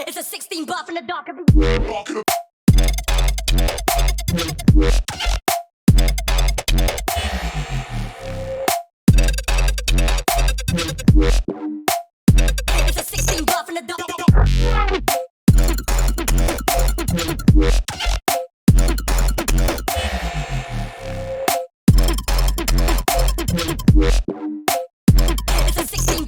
It's a 16 buff in the dark. It's a 16 buff in the dark. It's a 16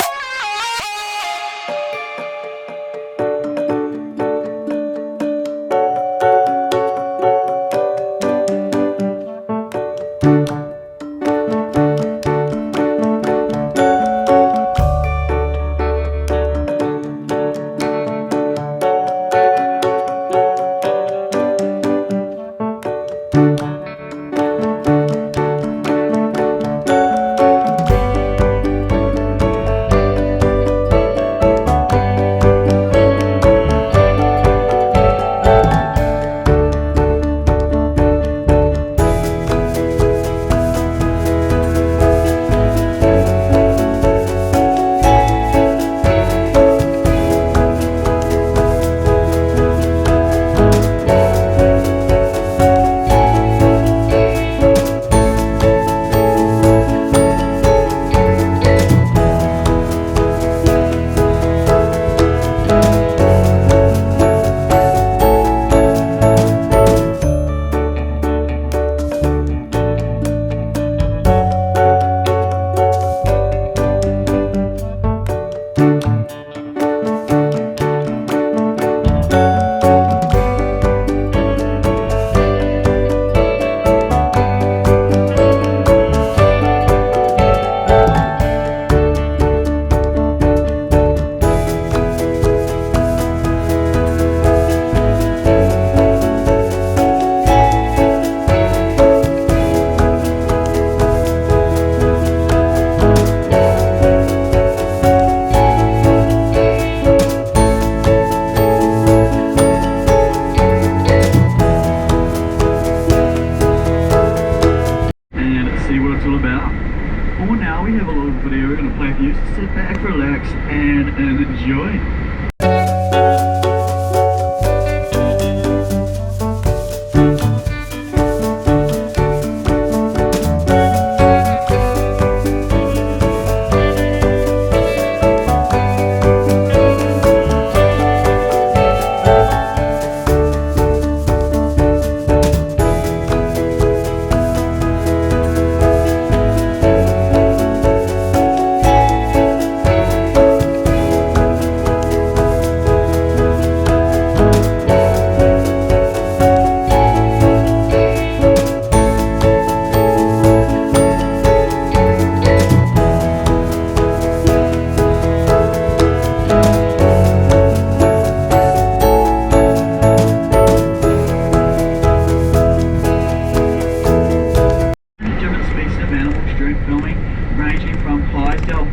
For now, we have a little video we're going to play for you, so sit back, relax, and enjoy.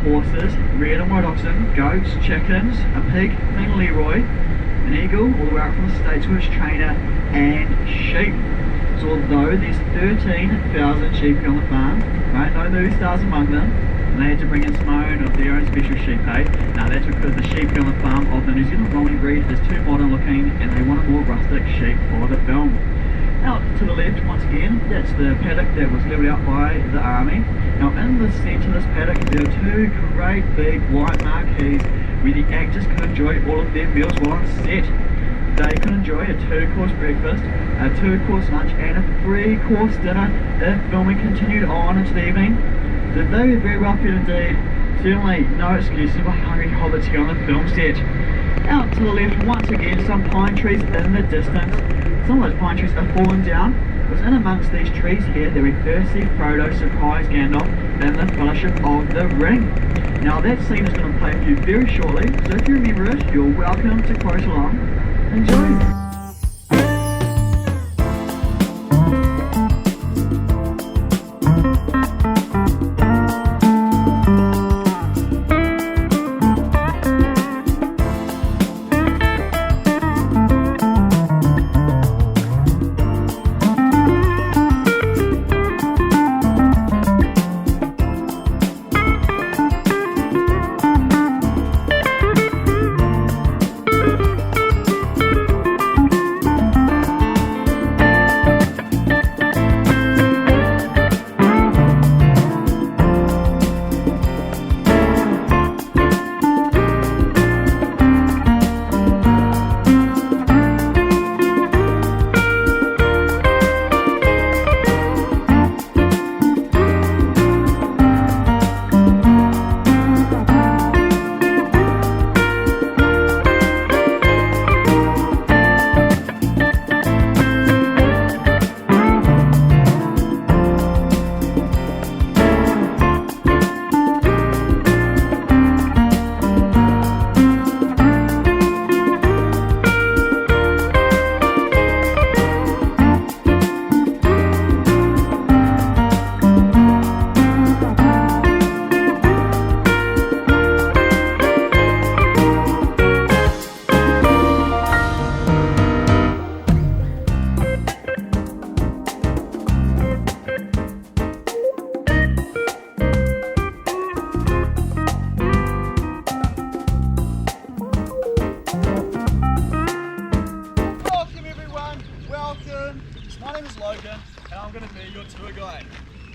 Horses, red and white oxen, goats, chickens, a pig, King Leroy, an eagle, all the way out from the States with his trainer, and sheep. So although there's 13,000 sheep on the farm, right, no movie stars among them, and they had to bring in some of their own special sheep, hey? Now that's because the sheep on the farm of the New Zealand rolling breed is too modern looking and they want a more rustic sheep for the film. Out to the left, once again, that's the paddock that was levelled out by the army. Now in the centre of this paddock, there are two great big white marquees where the actors could enjoy all of their meals while on set. They could enjoy a 2-course breakfast, a 2-course lunch and a 3-course dinner if filming continued on into the evening. So they were very well fed indeed. Certainly no excuses for hungry hobbits here on the film set. Out to the left, once again, some pine trees in the distance. Some of those pine trees are fallen down. It was in amongst these trees here that we first see Frodo surprise Gandalf in the Fellowship of the Ring. Now that scene is going to play for you very shortly, so if you remember it, you're welcome to quote along. Enjoy!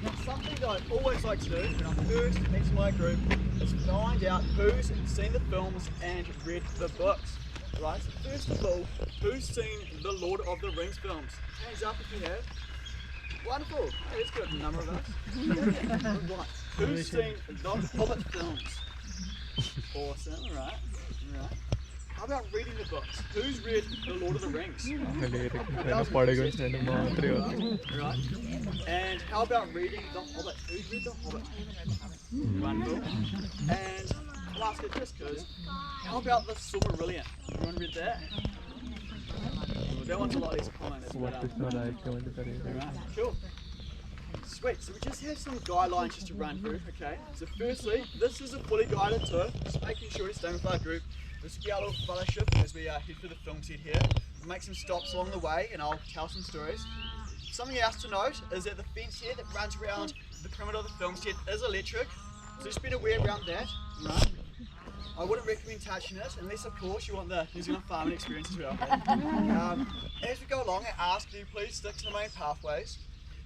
Now, something that I always like to do when I'm first meeting my group is find out who's seen the films and read the books. Right, so first of all, who's seen the Lord of the Rings films? Hands up if you have. Wonderful. Hey, that's got a number of us. Right. Who's seen the Hobbit films? Awesome, right. How about reading the books? Who's read the Lord of the Rings? Right. And how about reading the Hobbit? Who's read the Hobbit? Wonderful. And I'll ask it just because. How about the Silmarillion? Everyone read that? That one's a lot less common. Right, cool. Sweet, so we just have some guidelines just to run through, okay? So firstly, this is a fully guided tour, just making sure you're staying with our group. This will be our little fellowship as we head through the film set here. We'll make some stops along the way and I'll tell some stories. Something else to note is that the fence here that runs around the perimeter of the film set is electric, so just be aware around that, right? I wouldn't recommend touching it unless of course you want the New Zealand farming experience as well. As we go along, I ask you please stick to the main pathways.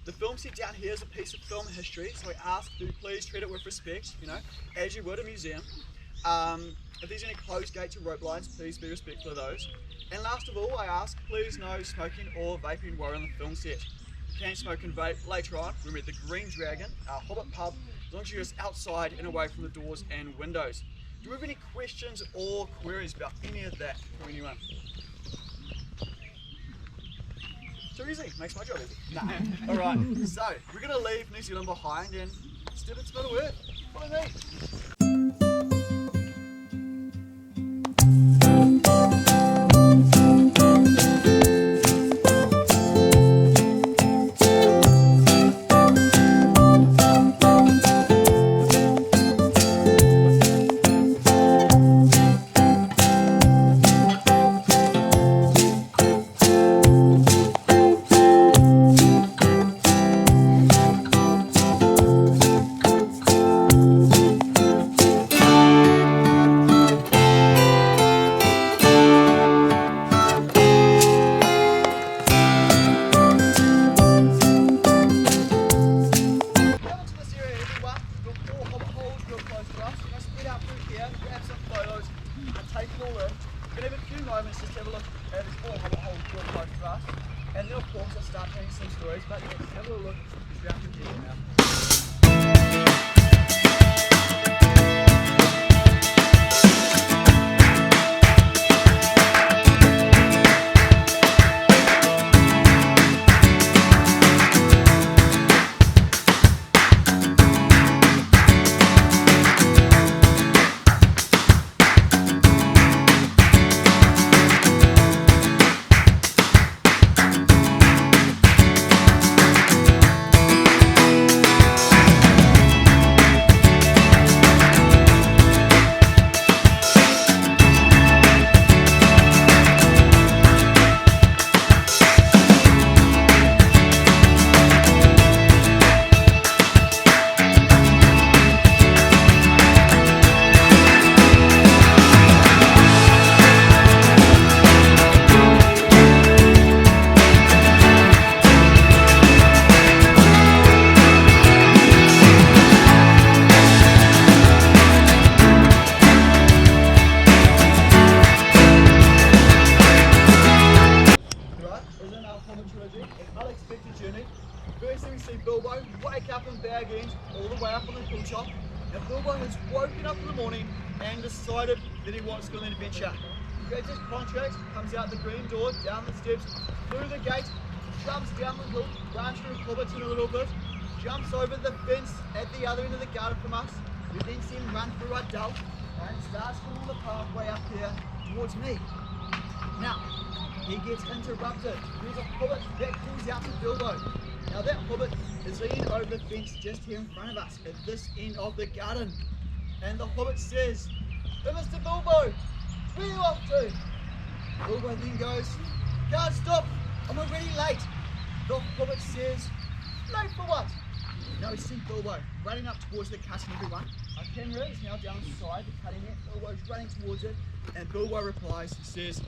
The film set down here is a piece of film history, so I ask you please treat it with respect, you know, as you would a museum. If there's any closed gates or rope lines, please be respectful of those. And last of all, I ask please no smoking or vaping while on the film set. You can smoke and vape later on when we're at the Green Dragon, our Hobbit pub, as long as you're just outside and away from the doors and windows. Do we have any questions or queries about any of that from anyone? Too easy, makes my job easy. Nah. Alright, so we're going to leave New Zealand behind and step into Middle Earth. Follow me. And then of course I'll start telling some stories, but yeah, have a little look around here now. Bilbo wake up in Bag End all the way up on the hilltop. Now Bilbo has woken up in the morning and decided that he wants to go on an adventure. He grabs his contract, comes out the green door, down the steps, through the gate, jumps down the hill, runs through Hobbiton a little bit, jumps over the fence at the other end of the garden from us. We then see him run through our dell and starts along the pathway up here towards me. Now, he gets interrupted. There's a hobbit that calls out to Bilbo. Now that hobbit is leaning over the fence just here in front of us at this end of the garden. And the hobbit says, "Hey, Mr. Bilbo, where are you off to?" Bilbo then goes, "Can't stop, I'm already late." The hobbit says, "Late for what?" Now we see Bilbo running up towards the cutting, everyone. Our camera is now down the side, the cutting net. Bilbo's running towards it, and Bilbo replies, says,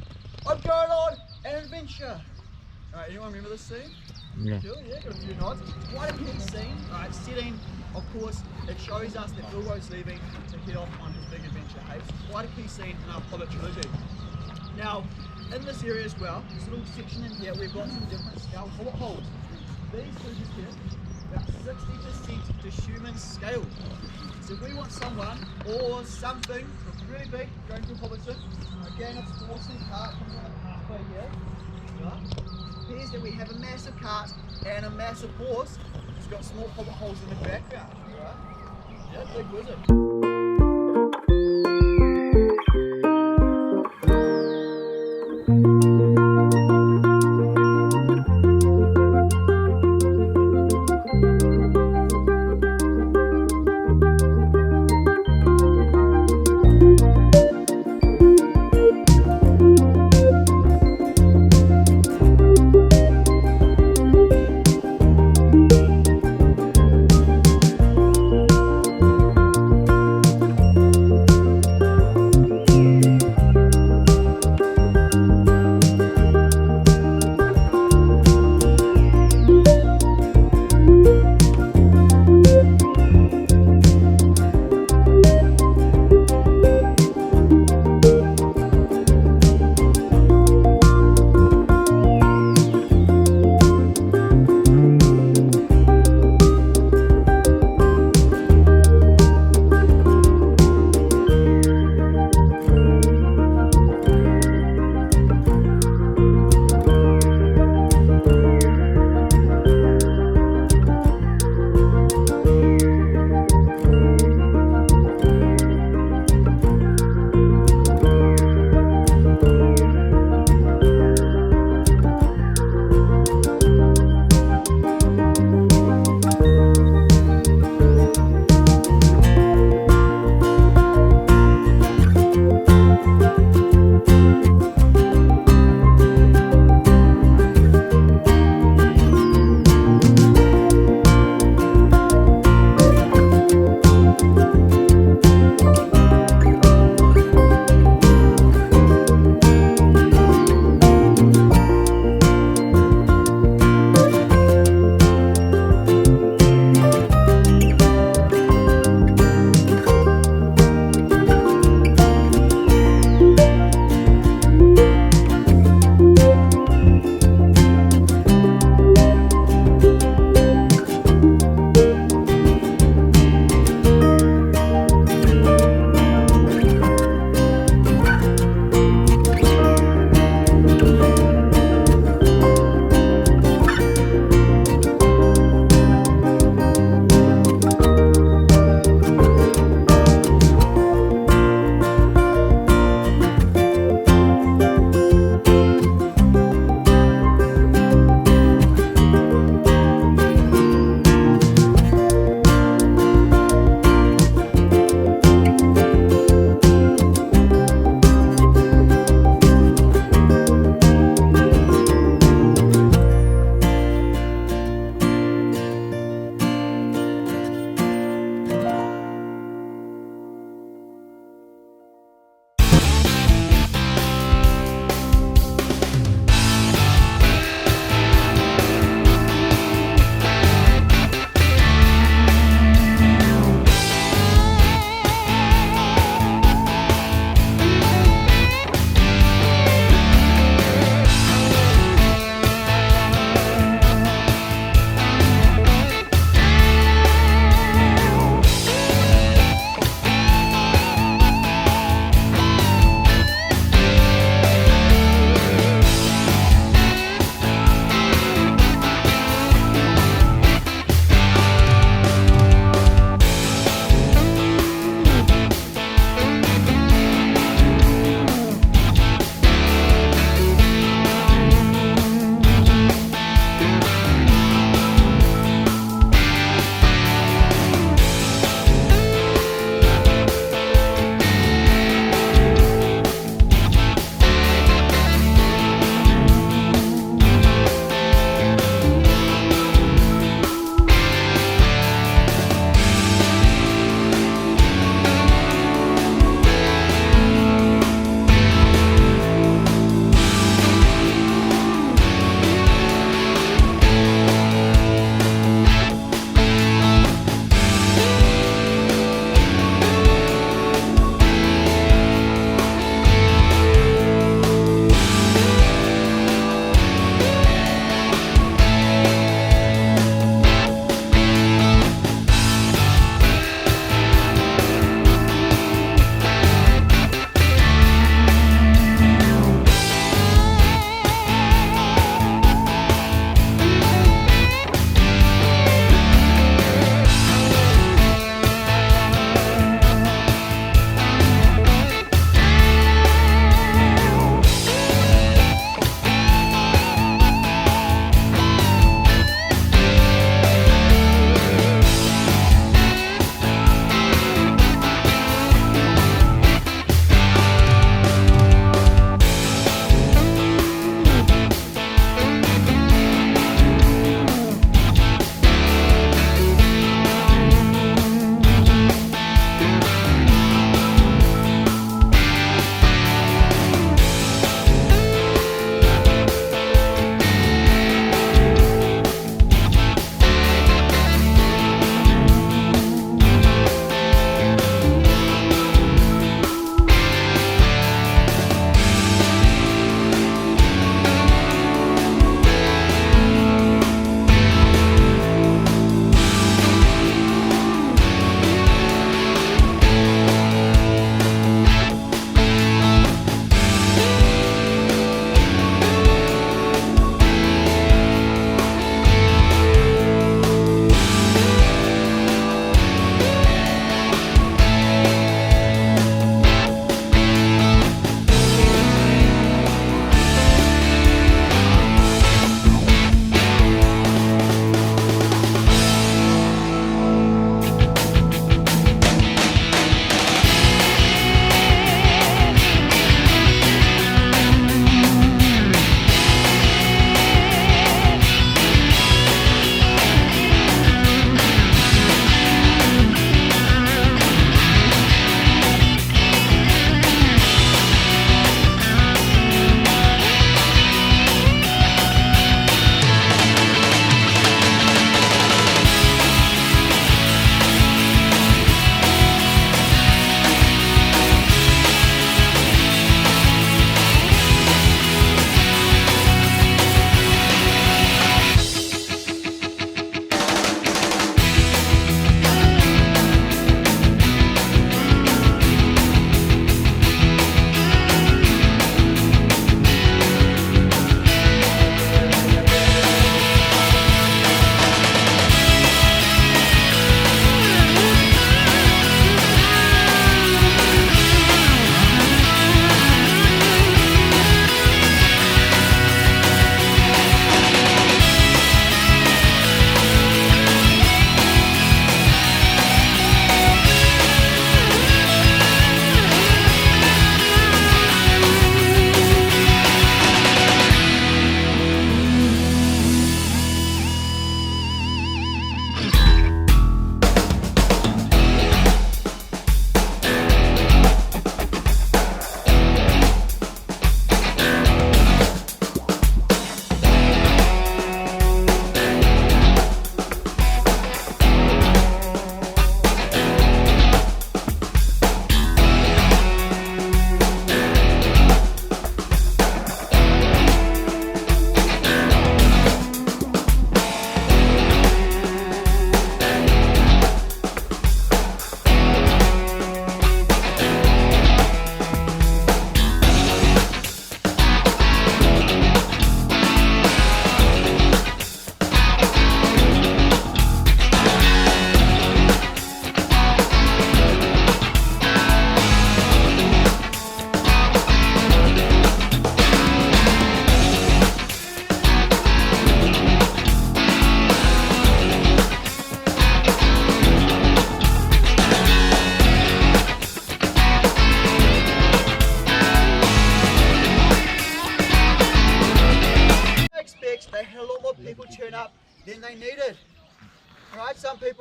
"I'm going on an adventure." Alright, anyone remember this scene? Yeah. Cool, yeah, got a few nods. Quite a key scene. Setting, of course, it shows us that Bilbo's leaving to head off on his big adventure, hey? So quite a key scene in our Hobbit trilogy. Now, in this area as well, this little section in here, we've got some different scale Hobbit holes. These two just here, about 60% to human scale. So if we want someone or something that's really big going through Hobbiton, again, it's forcing cart comes on the pathway here. Right? Appears that we have a massive cart and a massive horse. It's got small Hobbit holes in the background. Right? Yeah, big wizard.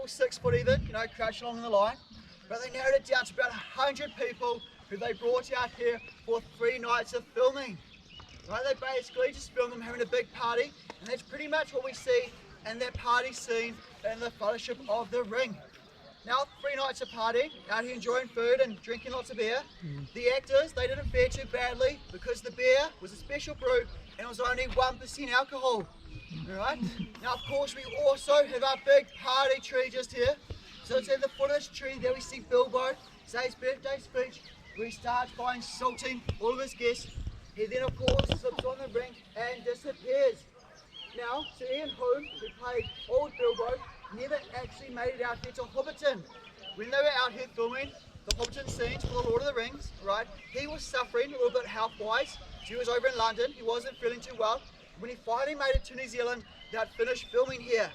or 6 foot even, you know, crouched along the line. But they narrowed it down to about 100 people who they brought out here for 3 nights of filming. Right, they basically just filmed them having a big party, and that's pretty much what we see in that party scene in the Fellowship of the Ring. Now, 3 nights of partying, out here enjoying food and drinking lots of beer. The actors, they didn't fare too badly because the beer was a special brew and it was only 1% alcohol. Alright? Now, of course, we also have our big party tree just here. So it's at the foot of this tree there we see Bilbo say his birthday speech, where he starts by insulting all of his guests. He then, of course, slips on the ring and disappears. Now, so Ian Holm, who played old Bilbo, never actually made it out here to Hobbiton. When they were out here filming the Hobbiton scenes for the Lord of the Rings, right, he was suffering a little bit health-wise. He was over in London, he wasn't feeling too well. When he finally made it to New Zealand, they had finished filming here,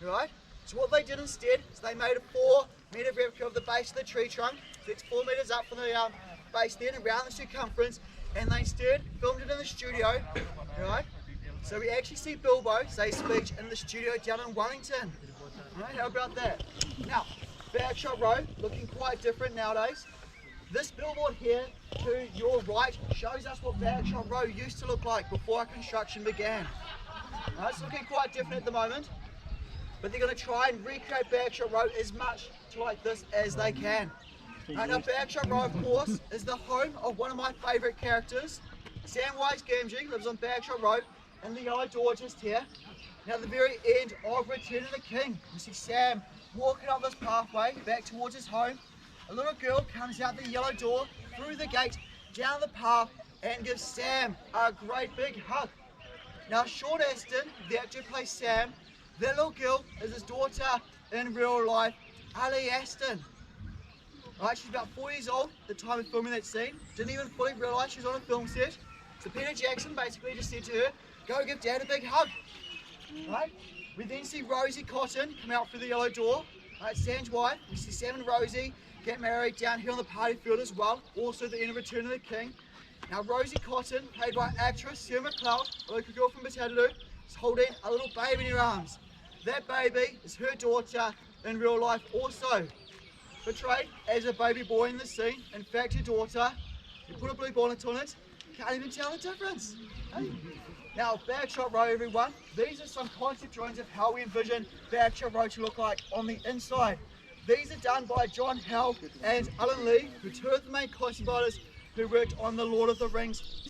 right? So what they did instead is they made a 4-metre replica of the base of the tree trunk. So it's 4 metres up from the base then, around the circumference, and they instead filmed it in the studio, right? So we actually see Bilbo say his speech in the studio down in Wellington. Right, how about that? Now, Bagshot Road, looking quite different nowadays. This billboard here to your right shows us what Bagshot Road used to look like before our construction began. Right, it's looking quite different at the moment, but they're going to try and recreate Bagshot Road as much to like this as they can. Right, now, Bagshot Road, of course, is the home of one of my favourite characters. Samwise Gamgee lives on Bagshot Road in the yellow door just here. Now, at the very end of Return of the King, you see Sam walking up this pathway back towards his home. A little girl comes out the yellow door, through the gate, down the path, and gives Sam a great big hug. Now, Sean Astin, the actor who plays Sam, that little girl is his daughter in real life, Ali Astin. Right, she's about 4 years old at the time of filming that scene. Didn't even fully realise she was on a film set. So Peter Jackson basically just said to her, go give Dad a big hug. Right? We then see Rosie Cotton come out through the yellow door. Right, Sam's wife. We see Sam and Rosie get married down here on the party field as well. Also at the end of Return of the King. Now Rosie Cotton, played by actress Sarah McLeod, a local girl from Batadoo, is holding a little baby in her arms. That baby is her daughter in real life also. Portrayed as a baby boy in the scene. In fact, her daughter, you put a blue bonnet on it, can't even tell the difference. Hey? Now, Bagshot Road, everyone, these are some concept drawings of how we envision Bagshot Road to look like on the inside. These are done by John Hell and Alan Lee, who are two of the main concept artists who worked on the Lord of the Rings.